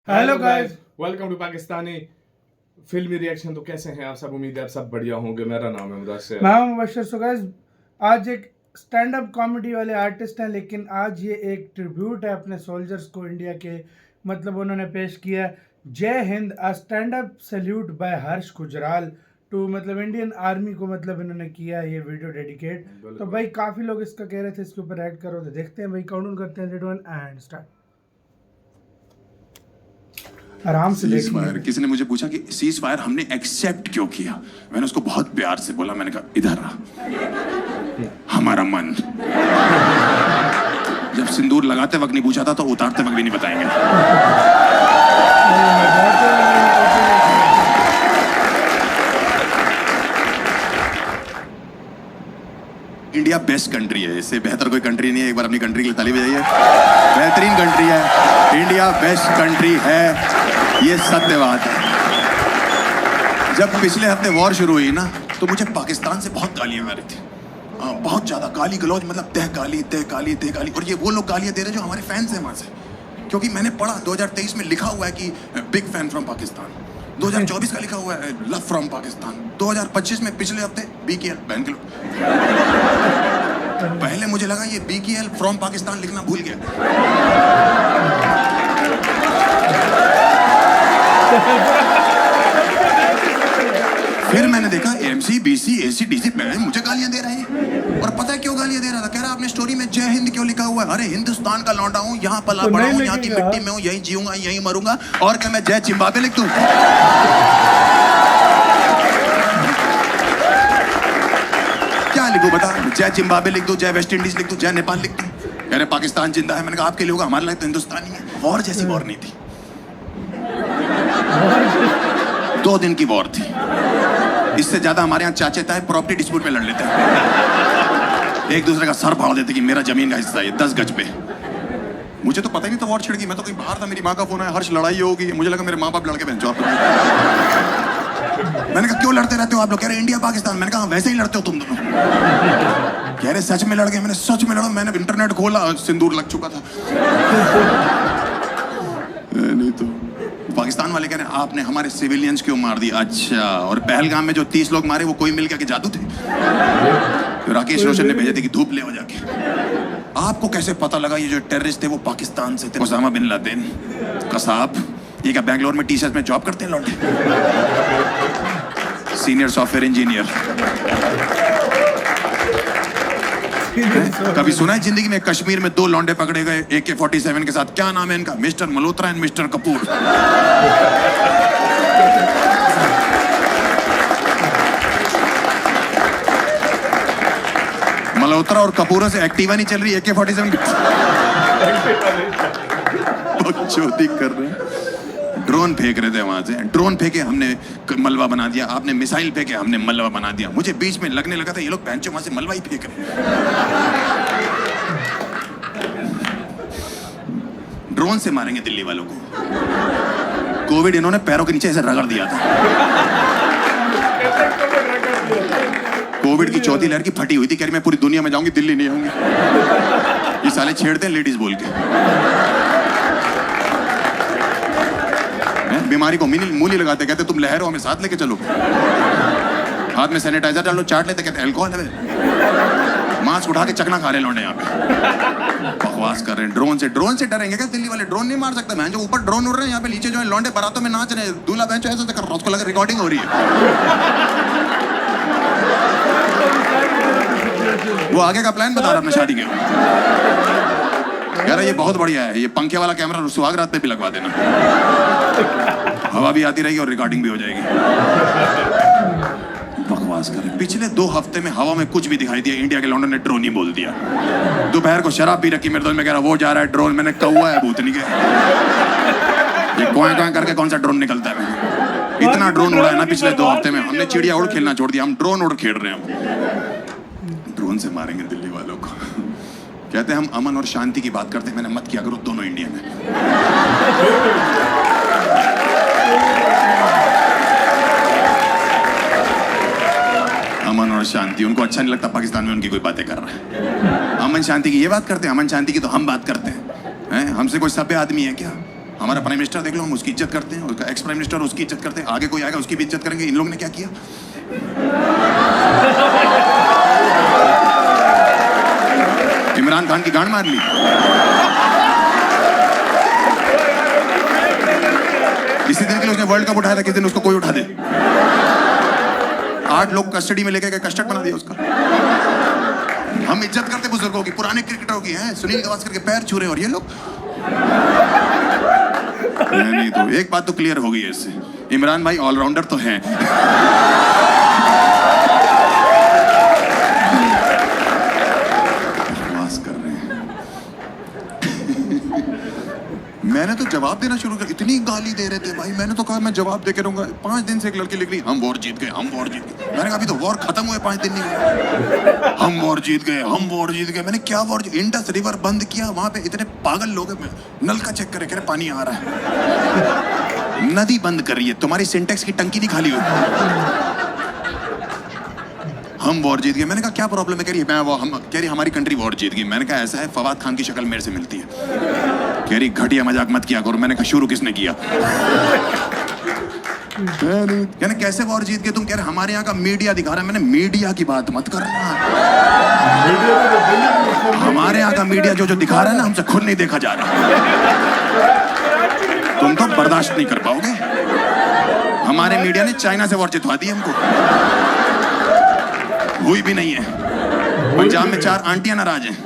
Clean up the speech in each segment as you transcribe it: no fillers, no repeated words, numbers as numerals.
Hello guys, welcome to Pakistani filmi reaction. तो कैसे हैं आप सब? उम्मीद है आप सब बढ़िया होंगे। मेरा नाम है मुदस्सिर। मैं हूं मुबशर। सो गाइस, आज एक स्टैंड अप कॉमेडी वाले आर्टिस्ट हैं, लेकिन आज ये एक ट्रिब्यूट है अपने सोल्जर्स को इंडिया के। मतलब उन्होंने पेश किया Jai Hind, a stand up salute by Harsh Gujral to मतलब इंडियन आर्मी को। मतलब इन्होंने किया ये वीडियो डेडिकेट। तो भाई काफी लोग इसका कह रहे थे इसके ऊपर ऐड करो, तो देखते हैं भाई, काउंट करते हैं। Ready one and start. आराम से सीज फायर। किसी ने मुझे पूछा कि सीज फायर हमने एक्सेप्ट क्यों किया। मैंने उसको बहुत प्यार से बोला, मैंने कहा इधर आ, हमारा मन। जब सिंदूर लगाते वक्त नहीं पूछा था तो उतारते वक्त भी नहीं बताएंगे। इंडिया बेस्ट कंट्री है, इससे बेहतर कोई कंट्री नहीं है। एक बार अपनी कंट्री के लिए ताली बजाइए। बेहतरीन कंट्री है, इंडिया बेस्ट कंट्री है, ये सत्य बात है। जब पिछले हफ्ते वॉर शुरू हुई ना, तो मुझे पाकिस्तान से बहुत गालियां आ रही थी, बहुत ज्यादा गाली गलौज, मतलब तह गाली तह गाली तह गाली। और ये वो लोग गालियां दे रहे जो हमारे फैंस हैं वहां से, क्योंकि मैंने पढ़ा 2023 में लिखा हुआ है कि बिग फैन फ्रॉम पाकिस्तान। 2024 का लिखा हुआ है लव फ्रॉम पाकिस्तान। 2025 में पिछले हफ्ते BKL बैन किया। पहले मुझे लगा ये BKL फ्रॉम पाकिस्तान लिखना भूल गया। फिर मैंने देखा AMC BC AC DC मुझे गालियां दे रहे हैं। और पता है क्यों गालियां दे रहा था? कह रहा आपने स्टोरी में जय हिंद क्यों लिखा हुआ है? अरे हिंदुस्तान का लौंडा हूं, यहाँ पला बड़ा हूं, यहाँ की मिट्टी में हूं, यहीं जीऊंगा यहीं मरूंगा। और क्या मैं जय जिम्बाब्वे लिख दूं? क्या लिखूं बता? जय जिम्बाब्वे लिख दूं, जय वेस्ट इंडीज लिख दूं, जय नेपाल लिख दूं? कह रहे पाकिस्तान जिंदा है। मैंने कहा आपके लिए होगा, हमारे लिए तो हिंदुस्तान ही है। वॉर जैसी वॉर नहीं थी, 2 दिन की वॉर थी। इससे ज्यादा हमारे यहाँ चाचे ताए प्रॉपर्टी डिस्प्यूट में लड़ लेते हैं, एक दूसरे का सर फाड़ देते कि मेरा जमीन का हिस्सा है 10 गज पे। मुझे तो पता ही नहीं था वॉर छिड़ गई। मैं तो कहीं बाहर था, मेरी माँ का फोन आया, हर्ष लड़ाई होगी। मुझे लगा मेरे माँ बाप लड़के बहन जॉब। मैंने कहा क्यों लड़ते रहते हो आप लोग? कह रहे इंडिया पाकिस्तान। मैंने कहा वैसे ही लड़ते हो तुम दोनों। कह रहे सच में लड़ गए। मैंने सच में लड़ा। मैंने इंटरनेट खोला, सिंदूर लग चुका था। नहीं तो पाकिस्तान वाले कह रहे हैं आपने हमारे सिविलियंस क्यों मार दिया? अच्छा, और पहलगाम में जो 30 लोग मारे वो कोई मिल गया कि जादू थे? तो राकेश रोशन ने भेजे थे कि धूप ले हो जाके। आपको कैसे पता लगा ये जो टेररिस्ट थे वो पाकिस्तान से थे? ओसामा बिन लादेन, कसाब, ये क्या बैंगलोर में टी-शर्ट में जॉब करते हैं लौंडे? Senior software engineer. कभी सुना है जिंदगी में कश्मीर में 2 लौंडे पकड़े गए AK-47 के साथ? क्या नाम है इनका? Mister Malhotra and mister Kapoor. Malhotra और कपूरों से एक्टिवा नहीं चल रही, AK-47 चौथी कर रहे हैं। ड्रोन फेंक रहे थे वहां से, ड्रोन फेंके हमने मलबा बना दिया, आपने मिसाइल फेंके हमने मलबा बना दिया। मुझे बीच में लगने लगा था ये लोग बेंचों वहां से मलबा ही फेंक रहे हैं। ड्रोन से मारेंगे दिल्ली वालों को। कोविड इन्होंने पैरों के नीचे ऐसे रगड़ दिया था। कोविड की चौथी लहर की फटी हुई थी, कह रही मैं पूरी दुनिया में जाऊंगी, दिल्ली नहीं आऊंगी। ये साले छेड़ते हैं लेडीज बोल के। बीमारी को मूली लगाते, कहते तुम लहर हो हमें साथ लेके चलो। हाथ में सैनिटाइजर डालो, चाट लेते, कहते अल्कोहल है। मास्क उठा के चकना खा रहे लौंडे यहाँ पे, बकवास कर रहे हैं। ड्रोन से डरेंगे क्या दिल्ली वाले? ड्रोन नहीं मार सकते। मैं जो ऊपर ड्रोन उड़ रहे हैं, यहाँ पे नीचे जो है लौंडे बारातों में नाच रहे हैं, दूल्हा बेंच ऐसे कर रहा है, उसको लगा रिकॉर्डिंग हो रही है। वो आगे का प्लान बता रहा अपने शादी के। यार ये बहुत बढ़िया है, ये पंखे वाला कैमरा सुहाग रात पे भी लगवा देना, हवा भी आती रहेगी और रिकॉर्डिंग भी हो जाएगी। बकवास करें। पिछले 2 हफ्ते में हवा में कुछ भी दिखाई दिया, इंडिया के लौंडों ने ड्रोन ही बोल दिया। दोपहर को शराब पी रखी मेरे दोस्त में, कह रहा वो जा रहा है ड्रोन। मैंने कौवा है भूतनी के, ये कोया करके कौन सा ड्रोन निकलता है? इतना ड्रोन उड़ा है ना पिछले 2 हफ्ते में। हमने चिड़िया उड़ खेलना छोड़ दिया, हम ड्रोन उड़ खेल रहे हैं। ड्रोन से मारेंगे दिल्ली वालों को। कहते हैं हम अमन और शांति की बात करते हैं, मैंने मत किया करो, दोनों इंडियन है। अमन और शांति, उनको अच्छा नहीं लगता पाकिस्तान में उनकी कोई बातें कर रहा है। अमन शांति की ये बात करते हैं, अमन शांति की तो हम बात करते हैं। हमसे कोई सभ्य आदमी है क्या? हमारा प्राइम मिनिस्टर देख लो, हम उसकी इज्जत करते हैं, उसका एक्स प्राइम मिनिस्टर उसकी इज्जत करते हैं, आगे कोई आएगा उसकी भी इज्जत करेंगे। इन लोगों ने क्या किया? इमरान खान की गांड मार ली। इसी दिन के लिए उसने वर्ल्ड कप उठाया था, किस दिन उसको कोई उठा दे। 8 लोग कस्टडी में लेके गए, कस्टर्ड बना दिया उसका। हम इज्जत करते बुजुर्गों की, पुराने क्रिकेटरों की हैं, सुनील गावस्कर के पैर छू रहे और ये लोग। नहीं तो एक बात तो क्लियर हो गई है इससे, इमरान भाई ऑलराउंडर तो हैं। बकवास कर रहे हैं। मैंने तो जवाब देना शुरू कर, इतनी गाली दे रहे थे भाई, मैंने तो कहा मैं जवाब दे के रहूंगा। 5 दिन से एक लड़की लिख रही, हम वॉर जीत गए, हम वॉर जीत गए। मैंने कहा अभी तो वॉर खत्म हुए 5 दिन नहीं हुए। हम वॉर जीत गए, हम वॉर जीत गए। मैंने क्या वॉर? इंडस रिवर बंद किया, वहां पे इतने पागल लोग हैं, नल का चेक करे, कह रहे पानी आ रहा है। नदी बंद कर रही है, तुम्हारी सिंटेक्स की टंकी नहीं खाली हुई। हम वॉर जीत गए। मैंने कहा क्या प्रॉब्लम है? कह रही है मैं वो, हम कह रही हमारी कंट्री वॉर जीत गई। मैंने कहा ऐसा है, फवाद खान की शक्ल मेरे से मिलती है। कह रही घटिया मजाक मत किया करो। मैंने कहा शुरू किसने किया? कहने कैसे वॉर जीत गए तुम? कह रहे हमारे यहाँ का मीडिया दिखा रहा है। मैंने मीडिया की बात मत करना, हमारे यहाँ का मीडिया जो दिखा रहा है ना, हमसे खुद नहीं देखा जा रहा। तुम तो बर्दाश्त नहीं कर पाओगे। हमारे मीडिया ने चाइना से वॉर जितवा दी हमको, हुई भी नहीं है। पंजाब में 4 आंटियां नाराज हैं,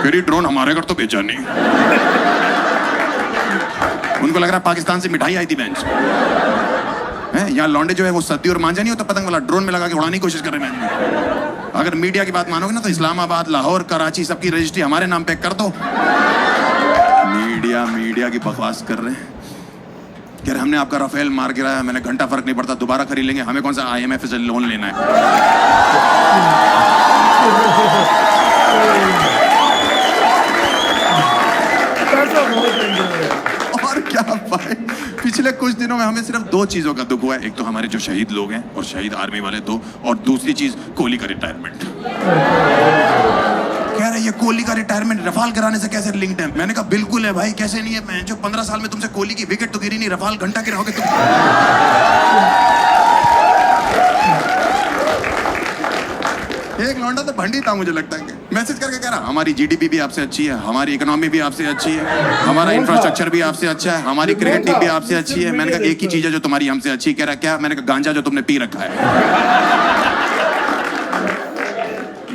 फिर ड्रोन हमारे घर तो बेचा नहीं। उनको लग रहा है पाकिस्तान से मिठाई आई थी बेंच है। यहाँ लौंडे जो है वो सद्दी और मांझा नहीं होता पतंग वाला, ड्रोन में लगा के उड़ाने की कोशिश कर रहे हैं। अगर मीडिया की बात मानोगे ना तो इस्लामाबाद, लाहौर, कराची सबकी रजिस्ट्री हमारे नाम पे कर दो। मीडिया की बकवास कर रहे हैं। कह रहे हमने आपका राफेल मार गिराया। मैंने घंटा फर्क नहीं पड़ता, दोबारा खरीद लेंगे, हमें कौन सा IMF से लोन लेना है। और क्या भाई, पिछले कुछ दिनों में हमें सिर्फ 2 चीजों का दुख हुआ है। एक तो हमारे जो शहीद लोग हैं और शहीद आर्मी वाले 2, और दूसरी चीज कोहली का रिटायरमेंट। कह रहे ये कोहली का रिटायरमेंट रफाल कराने से कैसे लिंक्ड है? मैंने कहा बिल्कुल है भाई, कैसे नहीं है। मैं जो 15 साल में तुमसे कोहली की विकेट तो गिरी नहीं, रफाल घंटा गिराओगे तुम। एक लौंडा तो भंडी था मुझे लगता है, मैसेज करके कह रहा हमारी GDP भी आपसे अच्छी है, हमारी इकोनॉमी भी आपसे अच्छी है, हमारा इंफ्रास्ट्रक्चर भी आपसे अच्छा है, हमारी क्रिकेट टीम भी आपसे अच्छी है। मैंने कहा एक ही चीज है जो तुम्हारी हमसे अच्छी। कह रहा क्या? मैंने कहा गांजा जो तुमने पी रखा है।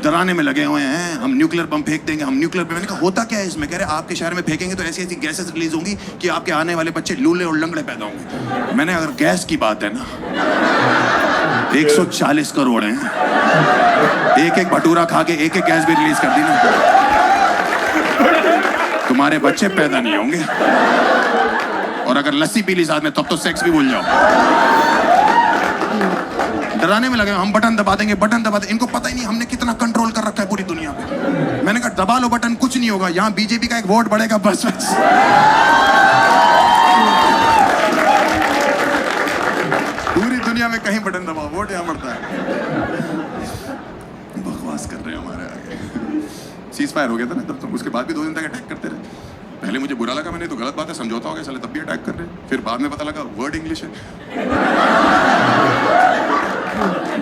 डराने में लगे हुए हैं, हम न्यूक्लियर बम फेंक देंगे, हम न्यूक्लियर बम। मैंने कहा होता क्या है इसमें? कह रहे आपके शहर में फेंकेंगे तो ऐसी ऐसी गैसेस रिलीज होंगी कि आपके आने वाले बच्चे लूले और लंगड़े पैदा होंगे। मैंने अगर गैस की बात है ना, 140 करोड़ हैं, एक भटूरा खा के एक गैस भी रिलीज कर दी ना, तुम्हारे बच्चे पैदा नहीं होंगे। और अगर लस्सी पी ली साथ में तब तो सेक्स भी भूल जाओ। डराने में लगे, हम बटन दबा देंगे, बटन दबा देंगे। इनको पता ही नहीं हमने कितना कंट्रोल कर रखा है पूरी दुनिया पे। मैंने कहा दबा लो बटन, कुछ नहीं होगा। यहाँ बीजेपी का एक वोट बढ़ेगा बस। पूरी दुनिया में कहीं बटन दबाओ, वोट यहाँ बढ़ता है। बकवास कर रहे हैं हमारे आगे। सीज फायर हो गया था ना तब, तो उसके बाद भी 2 दिन तक अटैक करते रहे। पहले मुझे बुरा लगा, मैंने तो गलत बात है, समझौता हो गया साले, तब भी अटैक कर रहे हैं। फिर बाद में पता लगा वर्ड इंग्लिश है।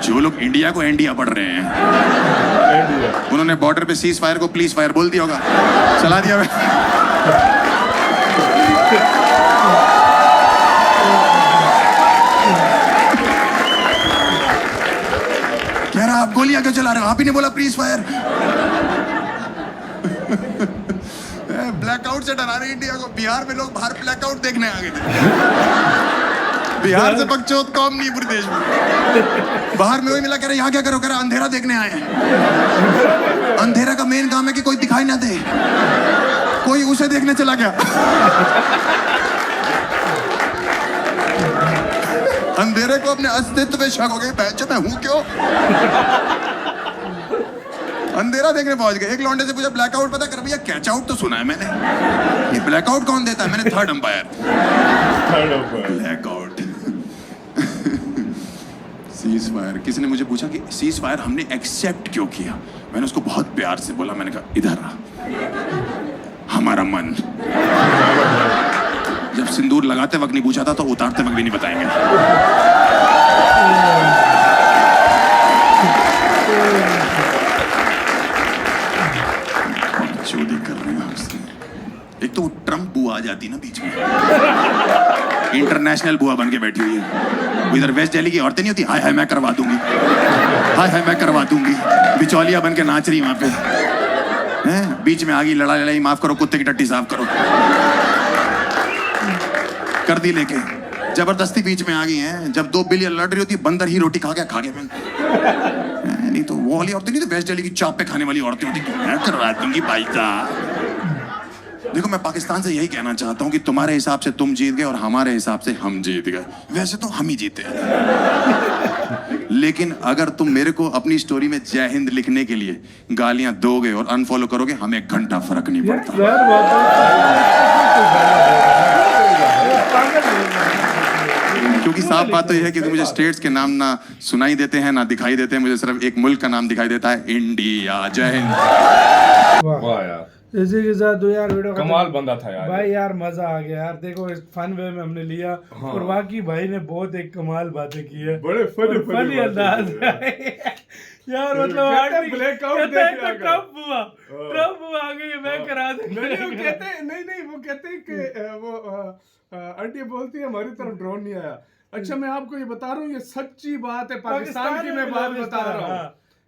जो लोग इंडिया को इंडिया पढ़ रहे हैं, उन्होंने बॉर्डर पे सीज फायर को प्लीज फायर बोल दिया होगा, चला दिया। कह रहा आप गोलियां क्यों चला रहे हो? आप ही ने बोला प्लीज फायर। ब्लैकआउट से डरा रहे इंडिया को। बिहार में लोग बाहर ब्लैकआउट देखने आ गए थे। बिहार से बकचोद कौम नहीं पूरे देश में। बाहर में वही मिला, कह रहे यहाँ क्या करो? कह रहा अंधेरा देखने आए हैं। अंधेरा का मेन काम है कि कोई दिखाई ना दे, कोई उसे देखने चला गया। अंधेरे को अपने अस्तित्व पे शक हो गया, बहनचोद मैं हूं क्यों? अंधेरा देखने पहुंच गए। एक लौंडे से पूछा ब्लैकआउट पता कर? भैया कैच आउट तो सुना है मैंने, ये ब्लैकआउट कौन देता है? मैंने third umpire. Blackout. Cease fire. किसी ने मुझे पूछा कि सीज फायर हमने एक्सेप्ट क्यों किया? मैंने उसको बहुत प्यार से बोला, मैंने कहा इधर आ, हमारा मन सिंदूर लगाते वक्त नहीं पूछा था तो उतारते वक्त भी नहीं बताएंगे। चोरी कर रहे हैं उससे। एक तो वो ट्रम्प बुआ आ जाती ना बीच में, इंटरनेशनल बुआ बन के बैठी हुई है। वो इधर वेस्ट दिल्ली की औरतें नहीं होती, हाय हाय मैं करवा दूंगी, हाय हाय मैं करवा दूंगी, बिचौलिया बन के नाच रही वहां पे हैं। बीच में आ गई, लड़ाई लड़ाई माफ करो, कुत्ते की टट्टी साफ करो कर दी लेके, जबरदस्ती बीच में आ गई हैं। जब 2 बिलियन लड़ रही होती है, बंदर ही रोटी खा गया नहीं तो वो वाली औरतें नहीं तो वेस्ट दिल्ली की चाप पे खाने वाली औरतें होती, मैं करवा दूंगी भाई साहब। देखो मैं पाकिस्तान से यही कहना चाहता हूं कि तुम्हारे हिसाब से तुम जीत गए और हमारे हिसाब से हम जीत गए। वैसे तो हम ही जीते हैं, लेकिन अगर तुम मेरे को अपनी स्टोरी में जय हिंद लिखने के लिए गालियां दोगे और अनफॉलो करोगे, हमें 1 घंटा फर्क नहीं पड़ता। क्योंकि साफ बात तो यह है कि मुझे स्टेट्स के नाम ना सुनाई देते हैं ना दिखाई देते हैं, मुझे सिर्फ एक मुल्क का नाम दिखाई देता है, इंडिया। जय हिंद। वाह यार, इसी के साथ 2 यार वीडियो कमाल बंदा था यार भाई। यार मजा आ गया यार, देखो इस फन वे में हमने लिया। हाँ। और बाकी भाई ने बहुत एक कमाल बातें की है, बड़े फनी अंदाज यार। मतलब ब्लैकआउट ट्रम्प हुआ आ गई, मैं करा दूंगा। नहीं वो कहते हैं कि वो आंटी बोलती है हमारी तरफ ड्रोन नहीं आया। अच्छा मैं आपको ये बता रहा हूँ, ये सच्ची बात है, पाकिस्तान की मैं बात बता रहा हूँ।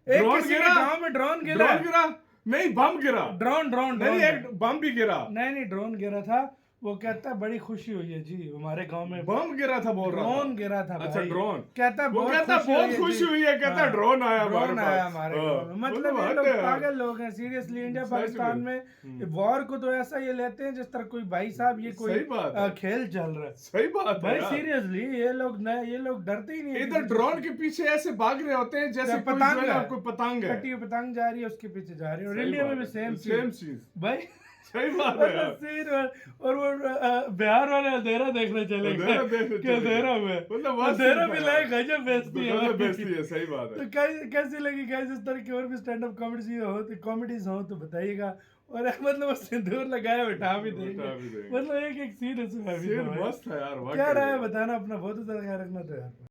ड्रोन गिरा गांव में, ड्रोन गिरा नहीं, बम गिरा, ड्रोन नहीं एक बम भी गिरा, नहीं ड्रोन गिरा था। वो कहता है बड़ी खुशी हुई है जी, हमारे गांव में बम गिरा था, बोल रहा था। ड्रोन गिरा था। अच्छा ड्रोन कहता बहुत खुशी हुई है, कहता ड्रोन आया हमारे गांव में। मतलब ये लोग पागल लोग हैं सीरियसली। इंडिया पाकिस्तान में वॉर को तो ऐसा ये लेते हैं जिस तरह कोई भाई साहब ये कोई खेल चल रहा है। सही बात भाई सीरियसली ये लोग डरते ही नहीं। इधर ड्रोन के पीछे ऐसे भाग रहे होते हैं जैसे पतंग है, पतंग जा रही है उसके पीछे जा रही है। और इंडिया में भी सेम चीज भाई। सही बात है। और वो बिहार वाले अंधेरा देखने चले गए, अंधेरा में लाए गजब बेइज्जती है। सही बात है। तो कैसी लगी गाइस? इस तरह की और भी स्टैंड अप कॉमेडीज हो तो बताइएगा। और मतलब सिंदूर लगाया बैठा भी देंगे, मतलब एक सीन मस्त है यार। क्या राय बताना अपना, बहुत ख्याल रखना था यार।